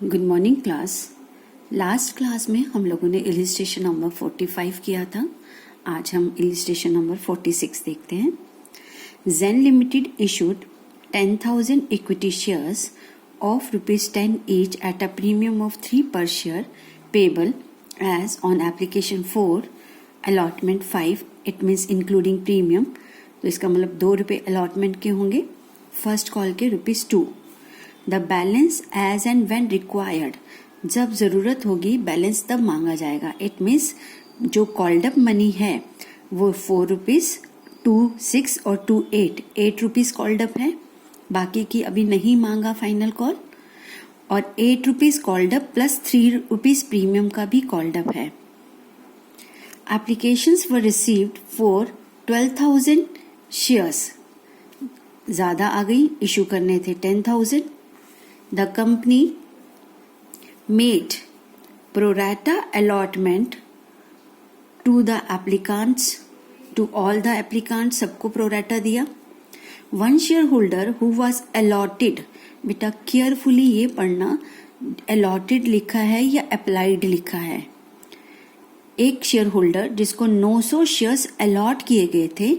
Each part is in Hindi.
Good morning class. Last class में हम लोगों ने इलिस्ट्रेशन नंबर 45 किया था। आज हम इलिस्ट्रेशन नंबर 46 देखते हैं। Zen Limited issued 10,000 equity shares of ₹10 each at a premium of 3 per share payable as on application 4 allotment 5, it means including premium। तो इसका मतलब ₹2 allotment के होंगे, फर्स्ट कॉल के ₹2। The balance as and when required, जब जरूरत होगी बैलेंस तब मांगा जाएगा। इट मीन्स जो कॉल्ड अप मनी है वो ₹4, 2, 6 और 2, 8 ₹8 कॉल्ड अप है, बाकी की अभी नहीं मांगा फाइनल कॉल। और ₹8 कॉल्ड अप प्लस ₹3 प्रीमियम का भी कॉल्ड अप है। Applications were received for 12,000 shares, ज्यादा आ गई, इशू करने थे 10,000। The company made pro rata allotment to the applicants, to all the applicants, सबको pro rata दिया। One shareholder who was allotted, बेटा केयरफुली ये पढ़ना, allotted लिखा है या applied लिखा है। एक शेयर होल्डर जिसको 900 शेयर्स अलॉट किए गए थे,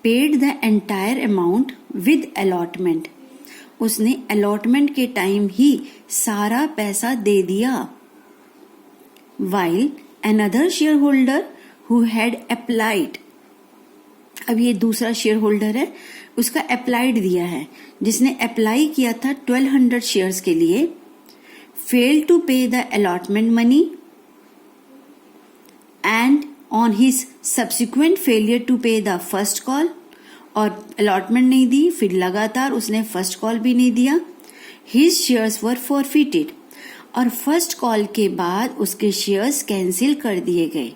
paid the entire amount with allotment, उसने अलॉटमेंट के टाइम ही सारा पैसा दे दिया। While another share holder who had applied, अब ये दूसरा शेयर होल्डर है, उसका अप्लाइड दिया है, जिसने अप्लाई किया था 1200 शेयर्स के लिए, fail to pay the allotment money and on his subsequent failure to pay the first call, और अलॉटमेंट नहीं दी, फिर लगातार उसने फर्स्ट कॉल भी नहीं दिया। हिज शेयर्स वर फॉरफिटेड, और फर्स्ट कॉल के बाद उसके शेयर्स कैंसिल कर दिए गए।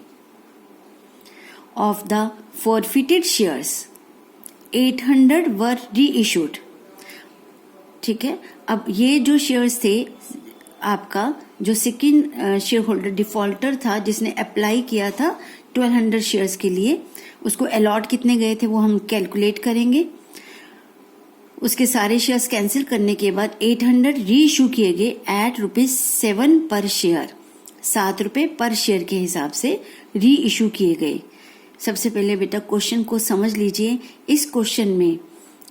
ऑफ द फॉरफिटेड शेयर्स 800 वर री इशूड। ठीक है, अब ये जो शेयर्स थे, आपका जो सेकेंड शेयर होल्डर डिफॉल्टर था जिसने अप्लाई किया था 1200 शेयर्स के लिए, उसको अलॉट कितने गए थे वो हम कैलकुलेट करेंगे। उसके सारे शेयर्स कैंसिल करने के बाद 800 री इशू किए गए एट ₹7 पर शेयर, ₹7 पर शेयर के हिसाब से री इशू किए गए। सबसे पहले बेटा क्वेश्चन को समझ लीजिए। इस क्वेश्चन में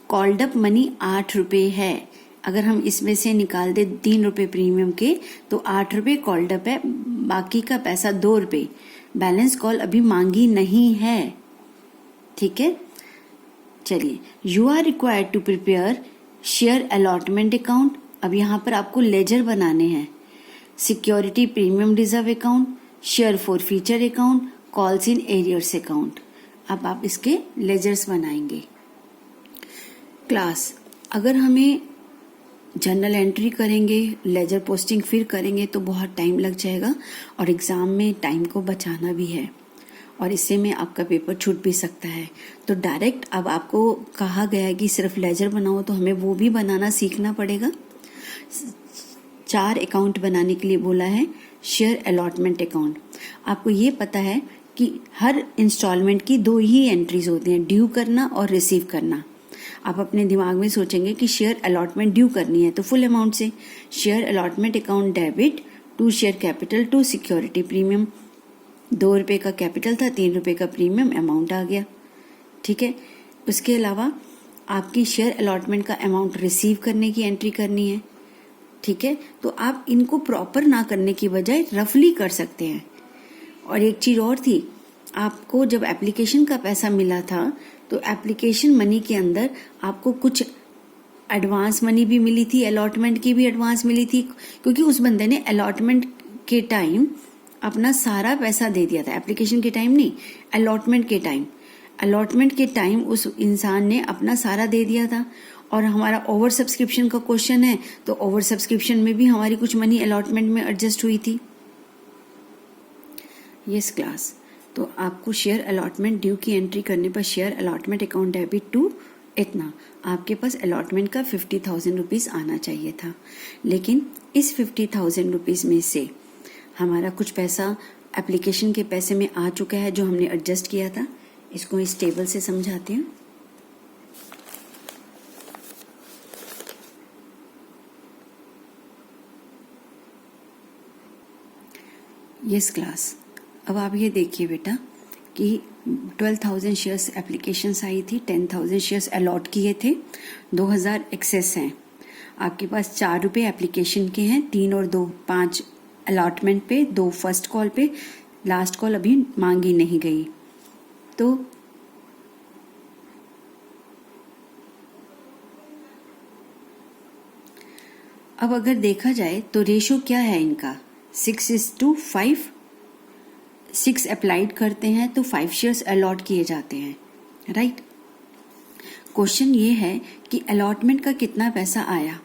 कॉल्ड अप मनी ₹8 है। अगर हम इसमें से निकाल दे ₹3 प्रीमियम के तो ₹8 कॉल्ड अप है, बाकी का पैसा ₹2। बैलेंस कॉल अभी मांगी नहीं है। ठीक है, चलिए। You are required to prepare share allotment account, अब यहां पर आपको लेजर बनाने हैं। Security premium reserve account, share forfeiture account, calls in arrears account. अब आप इसके लेजर्स बनाएंगे। क्लास, अगर हमें जर्नल एंट्री करेंगे, लेजर पोस्टिंग फिर करेंगे तो बहुत टाइम लग जाएगा, और एग्जाम में टाइम को बचाना भी है, और इससे में आपका पेपर छूट भी सकता है। तो डायरेक्ट अब आपको कहा गया है कि सिर्फ लेजर बनाओ, तो हमें वो भी बनाना सीखना पड़ेगा। 4 अकाउंट बनाने के लिए बोला है। शेयर अलॉटमेंट अकाउंट, आपको ये पता है कि हर इंस्टॉलमेंट की 2 ही एंट्रीज होती हैं, ड्यू करना और रिसीव करना। आप अपने दिमाग में सोचेंगे कि शेयर अलॉटमेंट ड्यू करनी है तो फुल अमाउंट से share allotment account debit to share capital to security premium. ₹2 का कैपिटल था, ₹3 का प्रीमियम अमाउंट आ गया। ठीक है, उसके अलावा आपकी शेयर अलॉटमेंट का अमाउंट रिसीव करने की एंट्री करनी है। ठीक है, तो आप इनको प्रॉपर ना करने की बजाय रफली कर सकते हैं। और एक चीज और थी, आपको जब एप्लीकेशन का पैसा मिला था तो एप्लीकेशन मनी के अंदर आपको कुछ एडवांस मनी भी मिली थी, अलॉटमेंट की भी एडवांस मिली थी, क्योंकि उस बंदे ने अलॉटमेंट के टाइम अपना सारा पैसा दे दिया था। एप्लीकेशन के टाइम नहीं, अलॉटमेंट के टाइम। अलॉटमेंट के टाइम उस इंसान ने अपना सारा दे दिया था। और हमारा ओवर सब्सक्रिप्शन का क्वेश्चन है, तो ओवर सब्सक्रिप्शन में भी हमारी कुछ मनी अलॉटमेंट में एडजस्ट हुई थी। यस क्लास, तो आपको शेयर अलॉटमेंट ड्यू की एंट्री करने पर share allotment account debit to इतना, आपके पास अलॉटमेंट का ₹50,000 आना चाहिए था, लेकिन इस ₹50,000 में से हमारा कुछ पैसा एप्लीकेशन के पैसे में आ चुका है जो हमने एडजस्ट किया था। इसको इस टेबल से समझाते हैं। Yes class. अब आप ये देखिए बेटा कि 12,000 शेयर्स एप्लीकेशंस आई थी, 10,000 शेयर्स अलॉट किए थे, 2,000 एक्सेस हैं। आपके पास 4 रुपये एप्लीकेशन के हैं, 3 और 2 5 अलॉटमेंट पे, 2 फर्स्ट कॉल पे, लास्ट कॉल अभी मांगी नहीं गई। तो अब अगर देखा जाए तो रेशो क्या है इनका, 6:5। 6 अप्लाइड करते हैं तो 5 शेयर्स अलॉट किए जाते हैं, राइट। क्वेश्चन ये है कि अलॉटमेंट का कितना पैसा आया।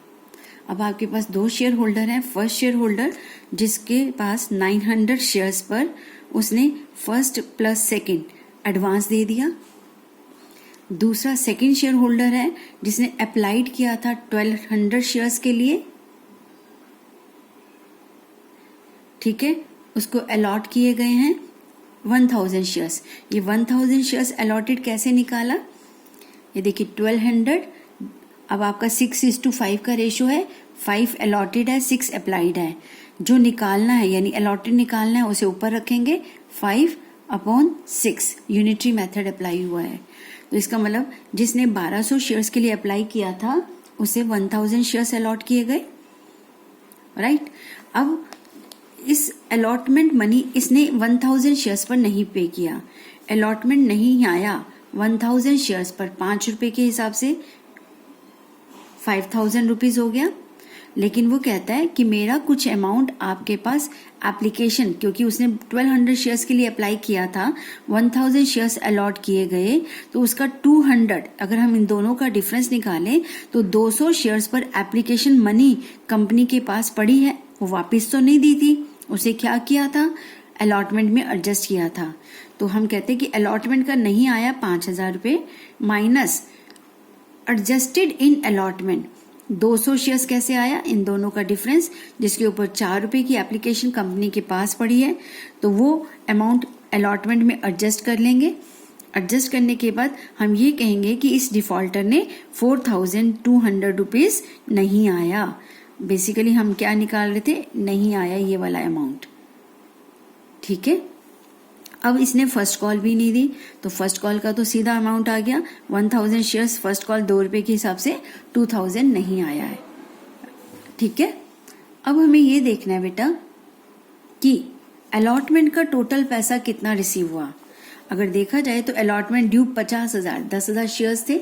अब आपके पास 2 शेयर होल्डर हैं। फर्स्ट शेयर होल्डर जिसके पास 900 शेयर्स पर उसने फर्स्ट प्लस सेकंड एडवांस दे दिया। दूसरा सेकंड शेयर होल्डर है जिसने अप्लाइड किया था 1200 शेयर्स के लिए, ठीक है, उसको अलॉट किए गए हैं 1000 शेयर्स। ये 1000 शेयर्स अलॉटेड कैसे निकाला, ये देखिए 1200। अब आपका 6:5 का रेशो है, 5 अलॉटेड है, 6 अप्लाइड है। जो निकालना है यानी अलॉटेड निकालना है उसे ऊपर रखेंगे, 5/6 यूनिटरी मेथड अप्लाई हुआ है। तो इसका मतलब जिसने 1200 शेयर्स के लिए अप्लाई किया था उसे 1000 शेयर्स अलॉट किए गए, राइट। अब इस अलॉटमेंट मनी इसने 1000 शेयर्स पर नहीं पे किया, अलॉटमेंट नहीं आया 1000 शेयर्स पर, 5 रुपए के हिसाब से 5000 रुपीज हो गया। लेकिन वो कहता है कि मेरा कुछ अमाउंट आपके पास एप्लीकेशन, क्योंकि उसने 1200 शेयर्स के लिए अप्लाई किया था, 1000 शेयर्स अलॉट किए गए, तो उसका 200, अगर हम इन दोनों का डिफरेंस निकालें तो 200 शेयर्स पर एप्लीकेशन मनी कंपनी के पास पड़ी है, वो वापस तो नहीं दी थी, उसे क्या किया था, अलॉटमेंट में एडजस्ट किया था। तो हम कहते हैं कि अलॉटमेंट का नहीं आया 5000 रुपये minus adjusted in allotment 200 shares कैसे आया, इन दोनों का डिफरेंस, जिसके ऊपर 4 रुपए की एप्लीकेशन कंपनी के पास पड़ी है, तो वो अमाउंट अलॉटमेंट में एडजस्ट कर लेंगे। एडजस्ट करने के बाद हम ये कहेंगे कि इस डिफॉल्टर ने 4200 रुपीज नहीं आया। बेसिकली हम क्या निकाल रहे थे, नहीं आया ये वाला अमाउंट, ठीक है। अब इसने फर्स्ट कॉल भी नहीं दी, तो फर्स्ट कॉल का तो सीधा अमाउंट आ गया 1000 शेयर्स, फर्स्ट कॉल 2 रुपए के हिसाब से 2000 नहीं आया है, ठीक है। अब हमें ये देखना है बेटा कि अलॉटमेंट का टोटल पैसा कितना रिसीव हुआ। अगर देखा जाए तो अलॉटमेंट ड्यू 50,000, 10,000 शेयर्स थे,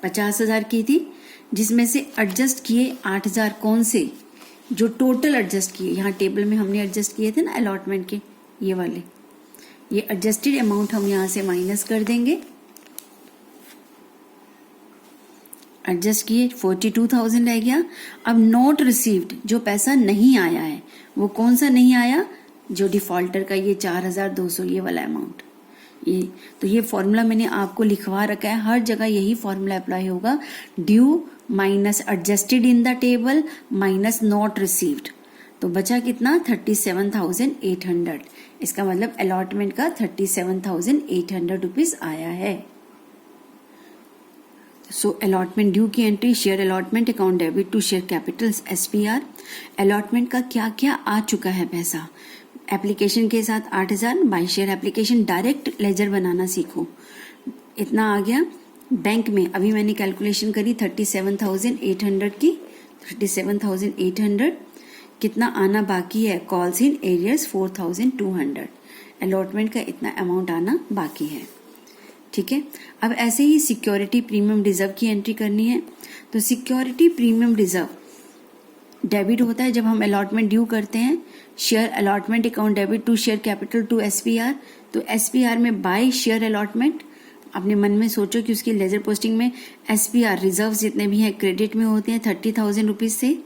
50,000 की थी, जिसमें से एडजस्ट किए 8,000 कौन से, जो टोटल एडजस्ट किए, यहाँ टेबल में हमने एडजस्ट किए थे ना अलॉटमेंट के, ये वाले, ये एडजस्टेड अमाउंट हम यहां से माइनस कर देंगे। एडजस्ट किए 42,000 रह गया। अब नॉट रिसीव्ड, जो पैसा नहीं आया है, वो कौन सा नहीं आया, जो डिफॉल्टर का ये 4,200 ये वाला अमाउंट, ये तो ये फॉर्मूला मैंने आपको लिखवा रखा है, हर जगह यही फॉर्मूला अप्लाई होगा, due minus adjusted in the table minus not received. तो बचा कितना, 37,800। इसका मतलब अलॉटमेंट का 37,800 रुपीज आया है। सो अलॉटमेंट ड्यू की entry, share allotment account debit to share capital SPR। Allotment का क्या क्या आ चुका है पैसा, एप्लीकेशन के साथ 8,000, by share application direct ledger बनाना सीखो, इतना आ गया। बैंक में अभी मैंने कैलकुलेशन करी 37,800 की, 37,800 कितना आना बाकी है, कॉल्स इन एरियर्स 4,200, अलॉटमेंट का इतना अमाउंट आना बाकी है, ठीक है। अब ऐसे ही सिक्योरिटी प्रीमियम रिजर्व की एंट्री करनी है। तो सिक्योरिटी प्रीमियम रिजर्व डेबिट होता है जब हम अलॉटमेंट ड्यू करते हैं, share allotment account debit to share capital to SPR। तो SPR में बाय शेयर अलॉटमेंट, अपने मन में सोचो कि उसकी लेजर पोस्टिंग में SPR रिजर्व जितने भी हैं क्रेडिट में होते हैं 30,000 रुपीज से,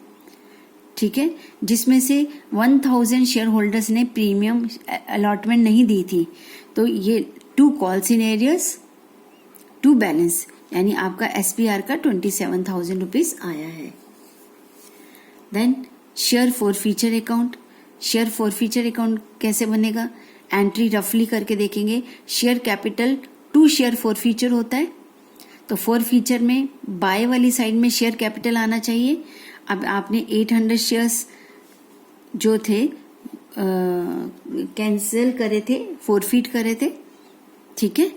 ठीक है, जिसमें से 1000 शेयर होल्डर्स ने प्रीमियम अलॉटमेंट नहीं दी थी, तो ये 2 कॉल्स इन एरियर्स 2 बैलेंस, यानी आपका SPR का 27,000 रुपीज आया है। Then share forfeiture account, share forfeiture account कैसे बनेगा, एंट्री रफली करके देखेंगे। Share capital to share forfeiture होता है, तो फॉरफीचर में बाय वाली साइड में शेयर कैपिटल आना चाहिए। अब आपने 800 शेयर्स जो थे कैंसिल करे थे, फोरफीट करे थे, ठीक है।